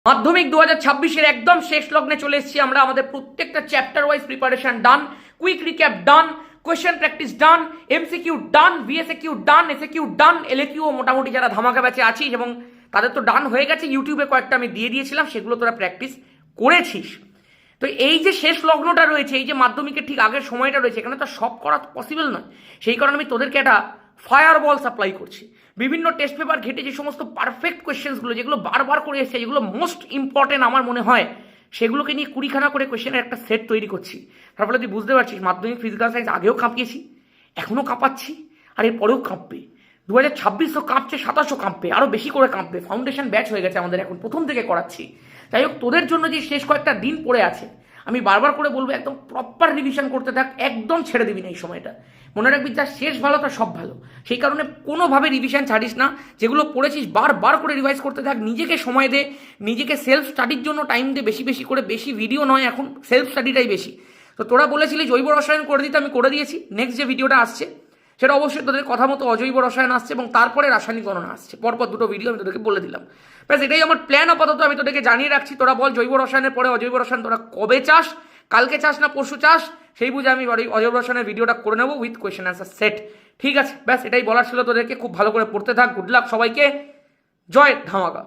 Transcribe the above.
মাধ্যমিক 2026-এর একদম শেষ লগ্নে চলে এসেছি আমরা। আমাদের প্রত্যেকটা চ্যাপ্টার ওয়াইজ প্রিপারেশন ডান, কুইক রিক্যাপ ডান, কোয়েশ্চেন প্র্যাকটিস ডান, এমসিকিউ ডান, ভিএসএকিউ ডান, এসএকিউ ডান, এলএকিউ মোটামুটি যারা ধামাকা ব্যাচে আছিস এবং তাদের তো ডান হয়ে গেছে। ইউটিউবে কয়েকটা আমি দিয়ে দিয়েছিলাম, সেগুলো তোরা প্র্যাকটিস করেছিস। তো এই যে শেষ লগ্নটা রয়েছে, এই যে মাধ্যমিকের ঠিক আগের সময়টা রয়েছে, এখানে তো সব করা পসিবল নয়। সেই কারণে আমি তোদেরকে একটা ফায়ার বল সাপ্লাই করছি। বিভিন্ন টেস্ট পেপার ঘেটে যে সমস্ত পারফেক্ট কোয়েশ্চেন্সগুলো যেগুলো বারবার করে এসেছে, যেগুলো মোস্ট ইম্পর্টেন্ট আমার মনে হয়, সেগুলোকে নিয়ে 20খানা করে কোয়েশ্চেনের একটা সেট তৈরি করছি। তার ফলে তুই বুঝতে পারছিস মাধ্যমিক ফিজিক্যাল সায়েন্স আগেও কাঁপিয়েছি, এখনও কাঁপাচ্ছি, আর এরপরেও কাঁপবে। 2026 কাঁপছে, 27 কাঁপবে, আরও বেশি করে কাঁপবে। ফাউন্ডেশন ব্যাচ হয়ে গেছে আমাদের, এখন প্রথম থেকে করাচ্ছি। যাই হোক, তোদের জন্য যে শেষ কয়েকটা দিন পড়ে আছে, আমি বারবার করে বলবো একদম প্রপার রিভিশন করতে থাক, একদম ছেড়ে দিবি না এই সময়টা। মনে রাখবি যা শেষ ভালো তা সব ভালো। সেই কারণে কোনোভাবে রিভিশন ছাড়িস না। যেগুলো পড়েছিস বারবার করে রিভাইজ করতে থাক, নিজেকে সময় দে, নিজেকে সেলফ স্টাডির জন্য টাইম দে বেশি বেশি করে। বেশি ভিডিও নয়, এখন সেলফ স্টাডিটাই বেশি। তো তোরা বলেছিলি জৈব রসায়ন করে দিতে, আমি করে দিয়েছি। নেক্সট যে ভিডিওটা আসছে সেটা অবশ্যই তোদের কথা মতো অজৈব রসায়ন আসছে এবং তারপরে রাসায়নিক গণনা আসছে। পরপর দুটো ভিডিও আমি তোদেরকে বলে দিলাম। ব্যাস এটাই আমার প্ল্যান আপাতত, আমি তোদেরকে জানিয়ে রাখছি। তোরা বল জৈব রসায়নের পরে অজৈব রসায়ন তোরা কবে চাস, কালকে চাস না পরশু চাস, সেই বুঝে আমি অজৈব রসায়নের ভিডিওটা করে নেবো উইথ কোয়েশ্চেন অ্যান্সার সেট। ঠিক আছে, ব্যাস এটাই বলার ছিল তোদেরকে। খুব ভালো করে পড়তে থাক। গুড লাক সবাইকে, জয় ধামাকা।